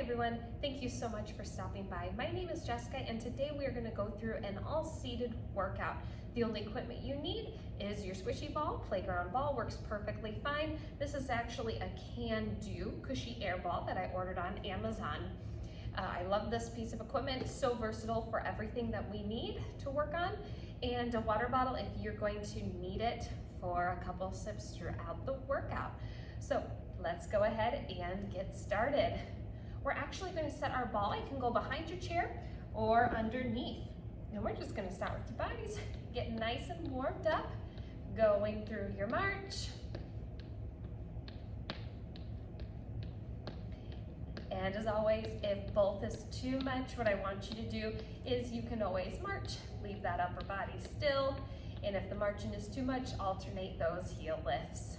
everyone, thank you so much for stopping by. My name is Jessica and today we are going to go through an all-seated workout. The only equipment you need is your squishy ball. Playground ball works perfectly fine. This is actually a Can-Do cushy air ball that I ordered on Amazon. I love this piece of equipment. It's so versatile for everything that we need to work on. And a water bottle if you're going to need it for a couple sips throughout the workout. So let's go ahead and get started. We're actually going to set our ball. It can go behind your chair or underneath. And we're just going to start with your bodies. Get nice and warmed up, going through your march. And as always, if both is too much, what I want you to do is you can always march. Leave that upper body still. And if the marching is too much, alternate those heel lifts.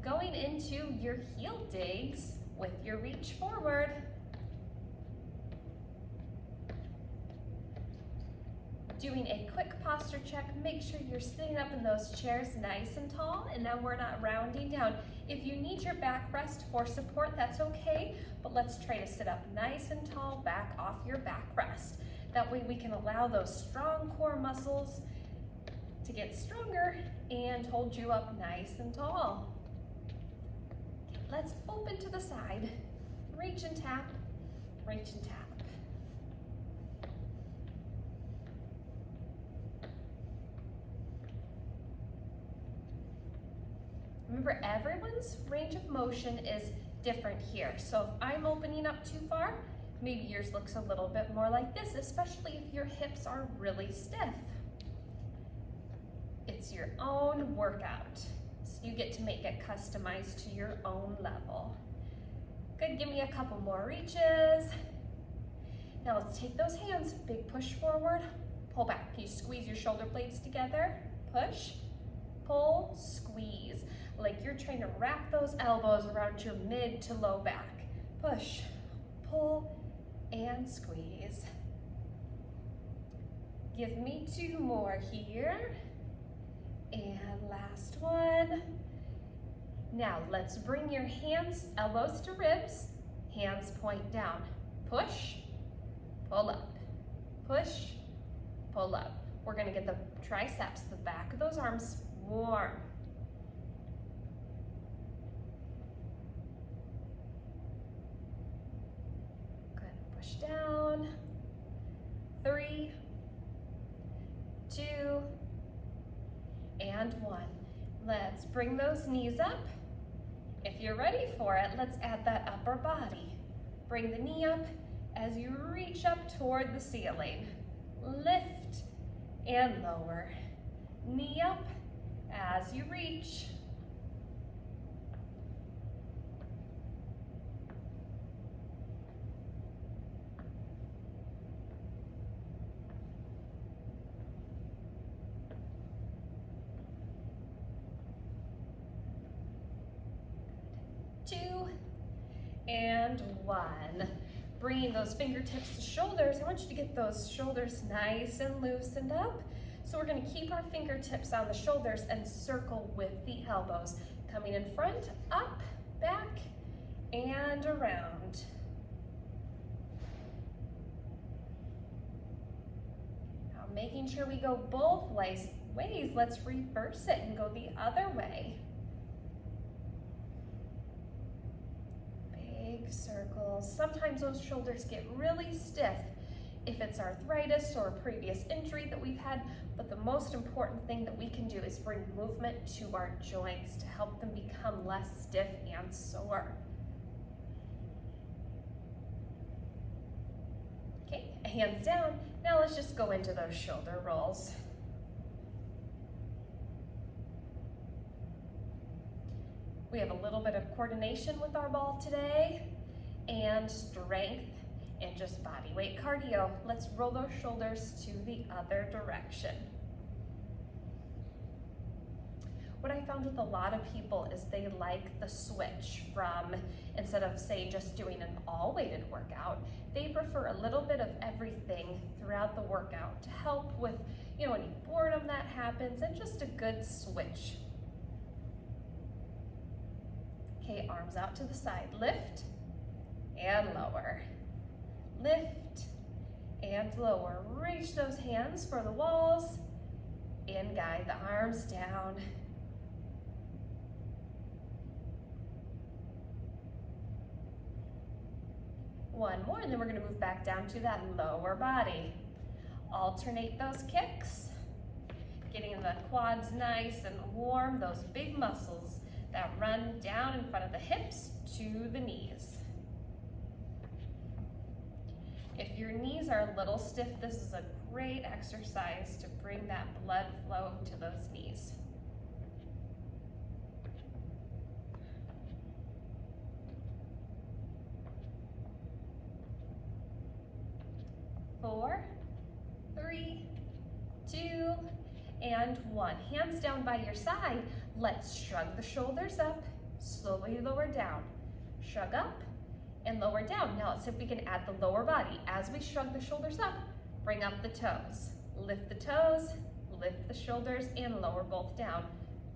Going into your heel digs with your reach forward. Doing a quick posture check, make sure you're sitting up in those chairs nice and tall, and now we're not rounding down. If you need your back rest for support, that's okay, but let's try to sit up nice and tall, back off your back rest. That way we can allow those strong core muscles to get stronger and hold you up nice and tall. Let's open to the side, reach and tap, reach and tap. Remember, everyone's range of motion is different here. So if I'm opening up too far, maybe yours looks a little bit more like this, especially if your hips are really stiff. It's your own workout. You get to make it customized to your own level. Good, give me a couple more reaches. Now let's take those hands, big push forward, pull back. You squeeze your shoulder blades together, push, pull, squeeze. Like you're trying to wrap those elbows around your mid to low back. Push, pull, and squeeze. Give me two more here. And last one. Now let's bring your hands, elbows to ribs, hands point down. Push, pull up, push, pull up. We're gonna get the triceps, the back of those arms warm. Good, push down. 3, 2, and 1. Let's bring those knees up. If you're ready for it, let's add that upper body. Bring the knee up as you reach up toward the ceiling. Lift and lower. Knee up as you reach. And 1. Bringing those fingertips to shoulders. I want you to get those shoulders nice and loosened up. So we're going to keep our fingertips on the shoulders and circle with the elbows. Coming in front, up, back, and around. Now making sure we go both ways. Let's reverse it and go the other way. Circles. Sometimes those shoulders get really stiff if it's arthritis or a previous injury that we've had, but the most important thing that we can do is bring movement to our joints to help them become less stiff and sore. Okay, hands down. Now let's just go into those shoulder rolls. We have a little bit of coordination with our ball today and strength and just body weight cardio. Let's roll those shoulders to the other direction. What I found with a lot of people is they like the switch from, instead of say just doing an all weighted workout, they prefer a little bit of everything throughout the workout to help with, any boredom that happens and just a good switch. Okay, arms out to the side. Lift and lower. Lift and lower. Reach those hands for the walls and guide the arms down. One more, and then we're gonna move back down to that lower body. Alternate those kicks, getting the quads nice and warm, those big muscles that run down in front of the hips to the knees. If your knees are a little stiff, this is a great exercise to bring that blood flow to those knees. Four, three, two, and one. Hands down by your side. Let's shrug the shoulders up, slowly lower down. Shrug up and lower down. Now let's see if we can add the lower body. As we shrug the shoulders up, bring up the toes. Lift the toes, lift the shoulders, and lower both down.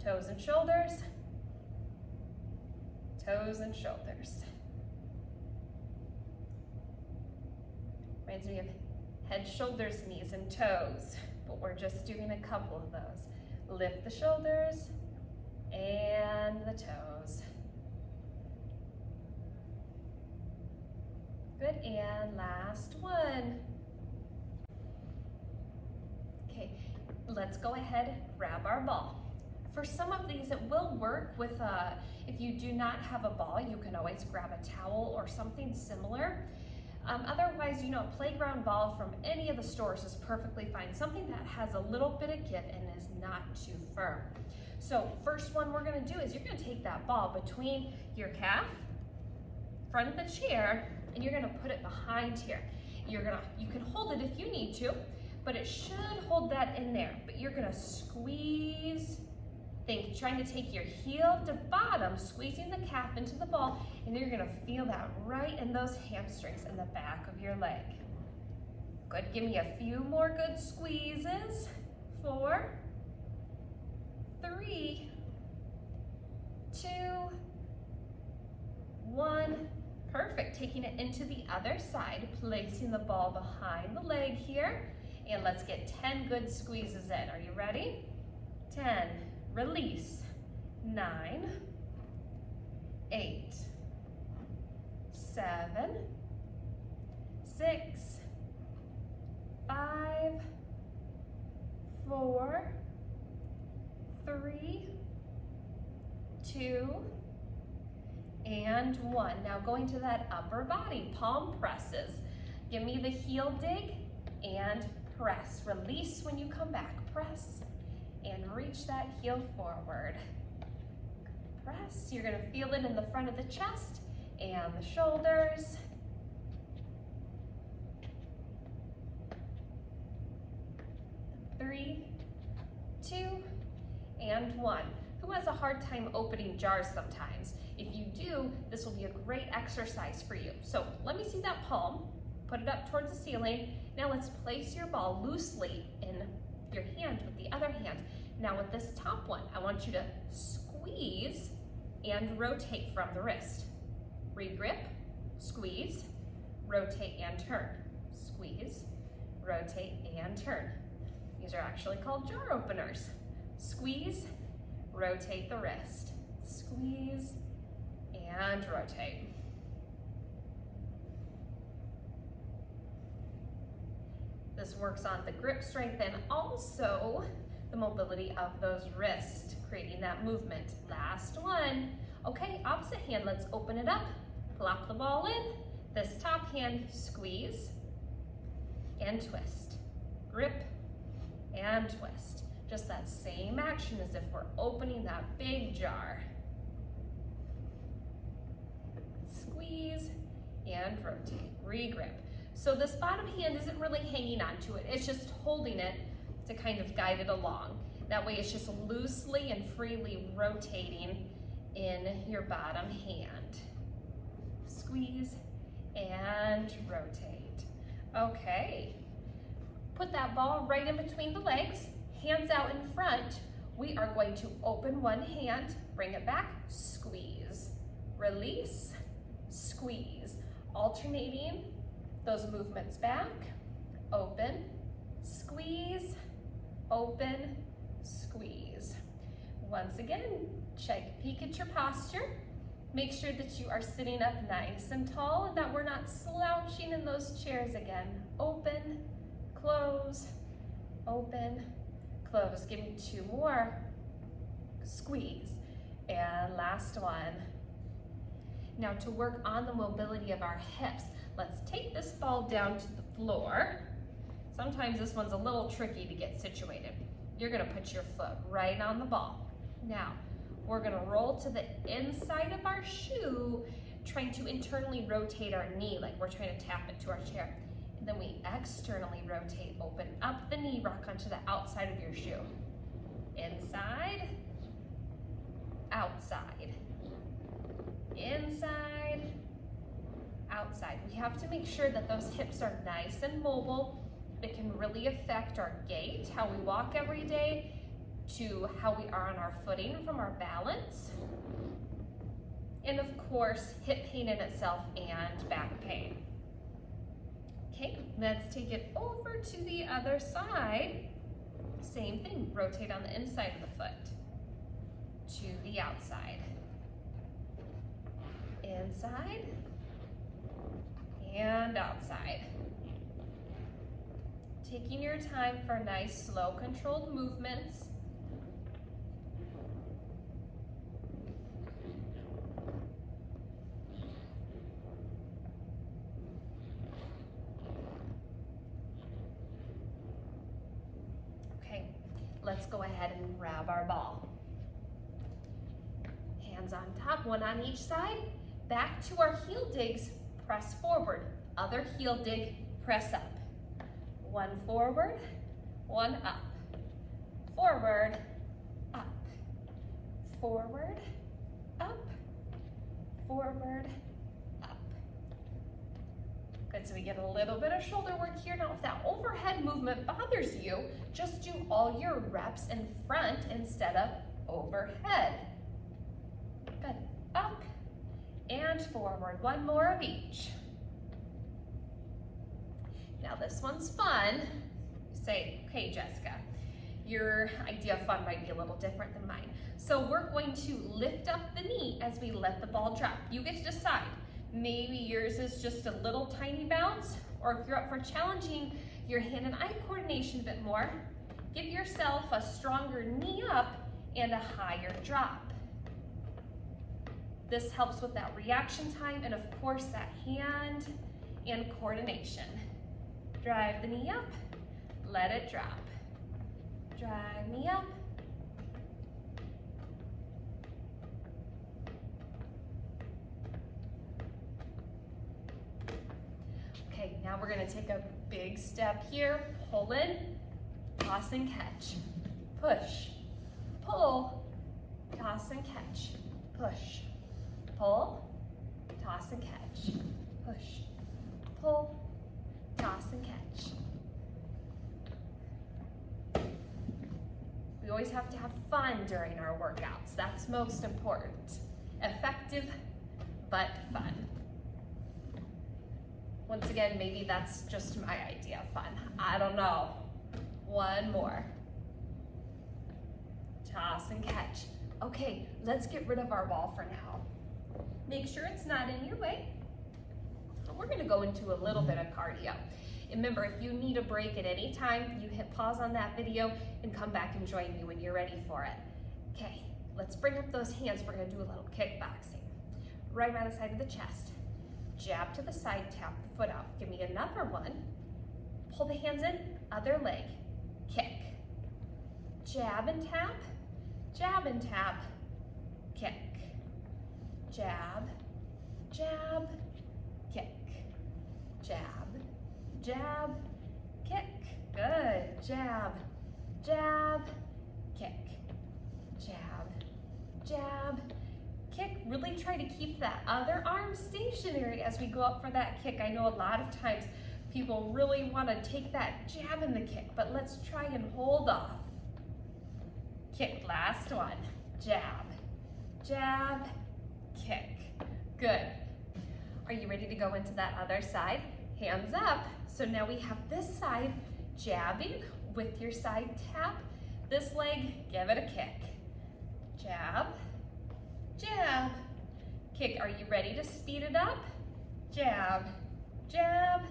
Toes and shoulders, toes and shoulders. Reminds me of head, shoulders, knees, and toes, but we're just doing a couple of those. Lift the shoulders and the toes. Good, and last one. Okay, let's go ahead, grab our ball. For some of these, it will work with, if you do not have a ball, you can always grab a towel or something similar. Otherwise, playground ball from any of the stores is perfectly fine. Something that has a little bit of give and is not too firm. So first one we're gonna do is you're gonna take that ball between your calf, front of the chair, and you're gonna put it behind here. You can hold it if you need to, but it should hold that in there. But you're gonna squeeze, trying to take your heel to bottom, squeezing the calf into the ball, and you're gonna feel that right in those hamstrings in the back of your leg. Good, give me a few more good squeezes. 4, 3, 2, 1. Perfect, taking it into the other side, placing the ball behind the leg here, and let's get 10 good squeezes in. Are you ready? 10, release, 9, 8, 7, 6, 5, 4, 3, 2, and 1. Now going to that upper body, palm presses. Give me the heel dig and press. Release when you come back, press, and reach that heel forward. Press, you're gonna feel it in the front of the chest and the shoulders. Three, 2, and 1. Who has a hard time opening jars sometimes? If you do, this will be a great exercise for you. So let me see that palm. Put it up towards the ceiling. Now let's place your ball loosely in your hand with the other hand. Now with this top one, I want you to squeeze and rotate from the wrist. Regrip, squeeze, rotate and turn. Squeeze, rotate and turn. These are actually called jar openers. Squeeze, rotate the wrist. Squeeze and rotate. This works on the grip strength and also the mobility of those wrists, creating that movement. Last one. Okay, opposite hand, let's open it up. Plop the ball in. This top hand, squeeze and twist. Grip and twist. Just that same action as if we're opening that big jar. Squeeze and rotate, regrip. So this bottom hand isn't really hanging onto it, it's just holding it to kind of guide it along. That way it's just loosely and freely rotating in your bottom hand. Squeeze and rotate. Okay, put that ball right in between the legs, hands out in front. We are going to open one hand, bring it back, squeeze. release, squeeze. Alternating those movements back, open, squeeze, open, squeeze. Once again, check a peek at your posture. Make sure that you are sitting up nice and tall and that we're not slouching in those chairs again. Open, close, open, close. Give me 2 more. Squeeze. And last one. Now to work on the mobility of our hips, let's take this ball down to the floor. Sometimes this one's a little tricky to get situated. You're gonna put your foot right on the ball. Now, we're gonna roll to the inside of our shoe, trying to internally rotate our knee like we're trying to tap into our chair. And then we externally rotate, open up the knee, rock onto the outside of your shoe. Inside, outside, inside, outside. We have to make sure that those hips are nice and mobile. It can really affect our gait, how we walk every day, to how we are on our footing from our balance. And of course, hip pain in itself and back pain. Okay, let's take it over to the other side. Same thing, rotate on the inside of the foot to the outside. Inside and outside. Taking your time for nice, slow, controlled movements. Okay, let's go ahead and grab our ball. Hands on top, one on each side. Back to our heel digs, press forward. Other heel dig, press up. One forward, one up. Forward, up. Forward, up. Forward, up. Good, so we get a little bit of shoulder work here. Now if that overhead movement bothers you, just do all your reps in front instead of overhead. Good, up and forward. One more of each. Now this one's fun. Say, okay, Jessica, your idea of fun might be a little different than mine. So we're going to lift up the knee as we let the ball drop. You get to decide. Maybe yours is just a little tiny bounce, or if you're up for challenging your hand and eye coordination a bit more, give yourself a stronger knee up and a higher drop. This helps with that reaction time and of course that hand and coordination. Drive the knee up, let it drop. Drive knee up. Okay, now we're gonna take a big step here. Pull in, toss and catch. Push, pull, toss and catch. Push, pull, toss and catch. Push, pull, toss and catch. We always have to have fun during our workouts. That's most important. Effective, but fun. Once again, maybe that's just my idea of fun. I don't know. One more. Toss and catch. Okay, let's get rid of our ball for now. Make sure it's not in your way. We're gonna go into a little bit of cardio. And remember, if you need a break at any time, you hit pause on that video and come back and join me when you're ready for it. Okay, let's bring up those hands. We're gonna do a little kickboxing. Right on the side of the chest. Jab to the side, tap the foot out. Give me another one. Pull the hands in, other leg, kick. Jab and tap, kick. Jab, jab, kick. Jab, jab, kick. Good. Jab, jab, kick. Jab, jab, kick. Really try to keep that other arm stationary as we go up for that kick. I know a lot of times people really want to take that jab in the kick, but let's try and hold off. Kick, last one. Jab, jab, kick. Good. Are you ready to go into that other side? Hands up. So now we have this side jabbing with your side tap. This leg, give it a kick. Jab, jab, kick. Are you ready to speed it up? Jab, jab,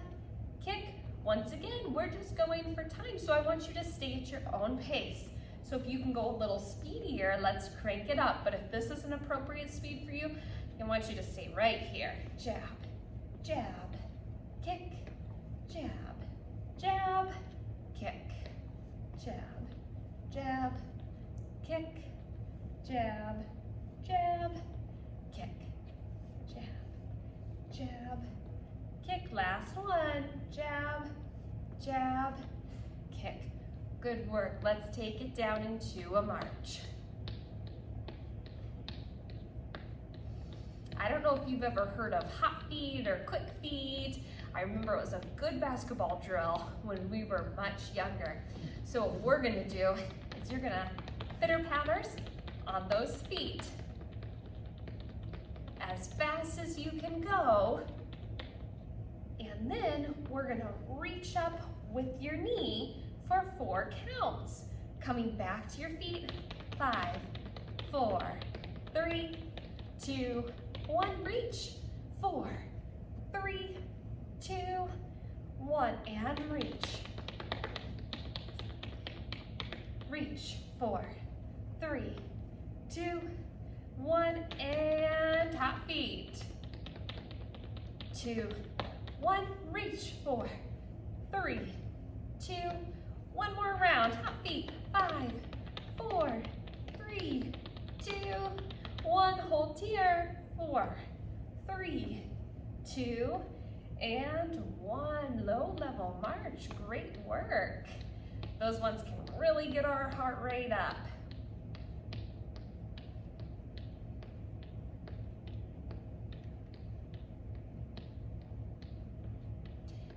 kick. Once again, we're just going for time, so I want you to stay at your own pace. So if you can go a little speedier, let's crank it up. But if this is an appropriate speed for you, I want you to stay right here. Jab, jab, kick, jab, jab, kick, jab, jab, kick, jab, jab, kick, jab, jab, kick. Last one. Jab, jab, kick. Good work. Let's take it down into a march. I don't know if you've ever heard of hot feet or quick feet. I remember it was a good basketball drill when we were much younger. So what we're gonna do is you're gonna pitter patters on those feet as fast as you can go. And then we're gonna reach up with your knee for 4 counts. Coming back to your feet, 5, 4, 3, 2, 1, reach, 4, 3, 2, 1, and reach. Reach, 4, 3, 2, 1, and top feet. 2, 1, reach, 4, 3, 2, 1 more round, top feet, 5, 4, 3, 2, 1, hold here, 4, 3, 2, and 1, low level march, great work. Those ones can really get our heart rate up.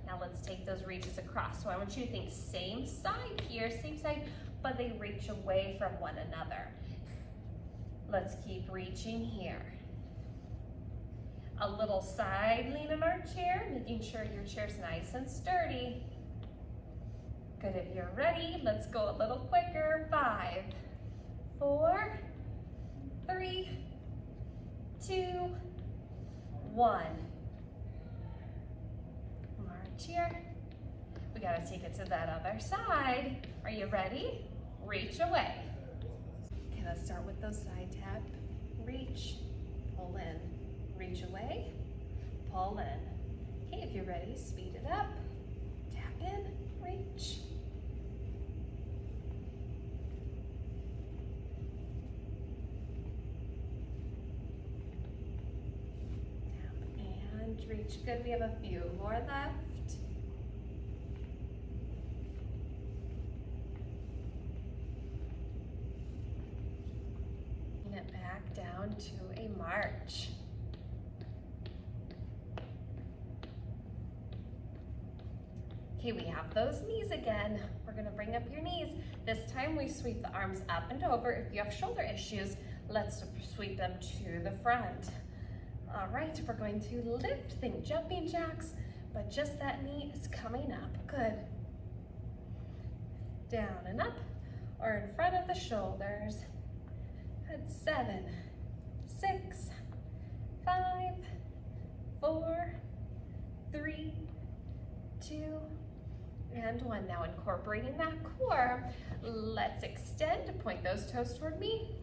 Now let's take those reaches across. So I want you to think same side here, same side, but they reach away from one another. Let's keep reaching here. A little side lean in our chair, making sure your chair's nice and sturdy. Good, if you're ready, let's go a little quicker. 5, 4, 3, 2, 1. March here. We gotta take it to that other side. Are you ready? Reach away. Okay, let's start with those side tap. Reach, pull in, reach away, pull in. Okay, if you're ready, speed it up. Tap in, reach. And reach. Good, we have a few more left. Bring it back down to a march. Okay, we have those knees again. We're gonna bring up your knees. This time we sweep the arms up and over. If you have shoulder issues, let's sweep them to the front. All right, we're going to lift, think jumping jacks, but just that knee is coming up. Good. Down and up, or in front of the shoulders. Good, 7, 6, 5, 4, 3, 2, and 1. Now incorporating that core, let's extend, point those toes toward me,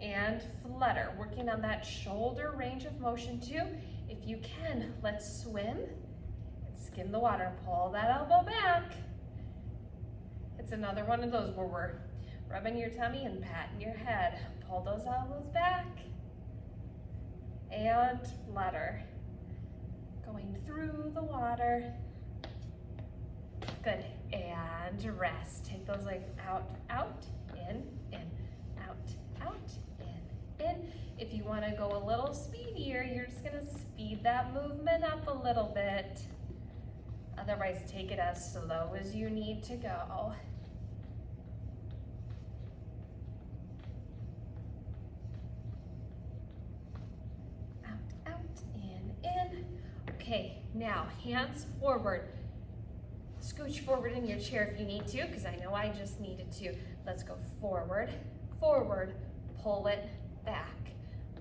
and flutter, working on that shoulder range of motion too. If you can, let's swim, skim the water, pull that elbow back. It's another one of those where we're rubbing your tummy and patting your head. Pull those elbows back, and flutter, going through the water. Good, and rest. Take those legs out, out, in, out, out, in. If you want to go a little speedier, you're just going to speed that movement up a little bit. Otherwise, take it as slow as you need to go. Okay, now hands forward. Scooch forward in your chair if you need to, because I know I just needed to. Let's go forward, forward, pull it back.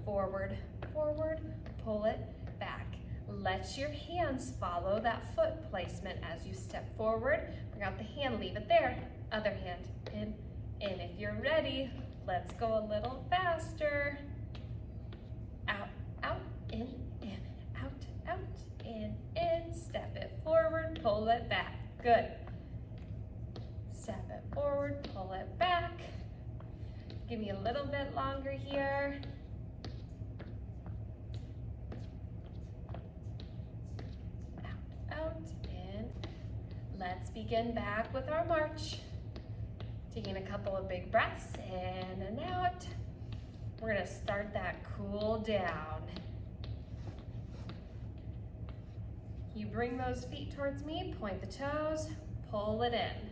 Forward, forward, pull it back. Let your hands follow that foot placement as you step forward. Bring out the hand, leave it there. Other hand, in. If you're ready, let's go a little faster. Out, out, in, out, in. Step it forward, pull it back. Good. Step it forward, pull it back. Give me a little bit longer here. Out, in. Let's begin back with our march. Taking a couple of big breaths in and out. We're gonna start that cool down. You bring those feet towards me, point the toes, pull it in.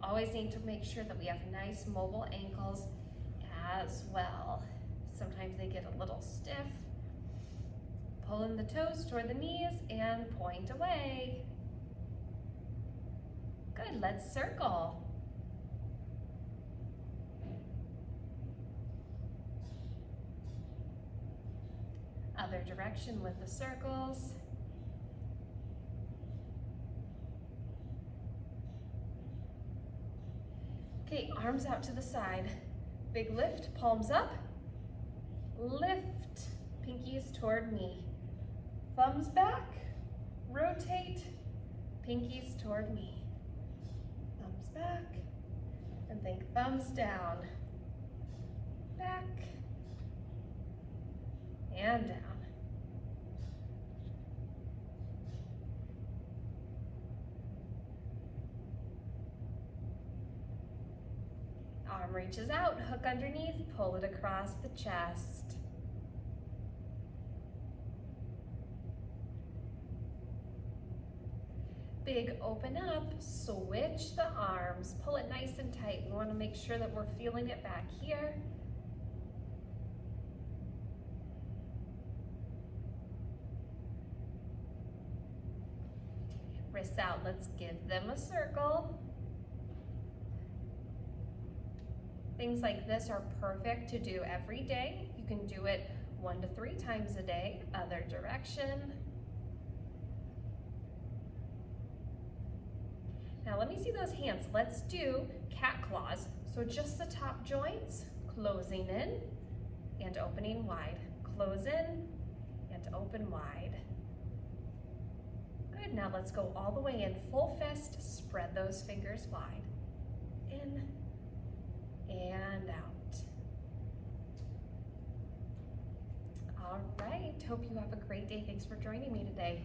Always need to make sure that we have nice mobile ankles as well. Sometimes they get a little stiff. Pulling the toes toward the knees and point away. Good, let's circle. Other direction with the circles. Okay, arms out to the side. Big lift, palms up. Lift, pinkies toward me. Thumbs back, rotate, pinkies toward me. Thumbs back, and think thumbs down. Back, and down. Arm reaches out, hook underneath, pull it across the chest. Big open up, switch the arms, pull it nice and tight. We want to make sure that we're feeling it back here. Wrists out, let's give them a circle. Things like this are perfect to do every day. You can do it 1 to 3 times a day. Other direction. Now let me see those hands. Let's do cat claws. So just the top joints, closing in and opening wide. Close in and open wide. Good, now let's go all the way in. Full fist, spread those fingers wide. In and out. All right, hope you have a great day. Thanks for joining me today.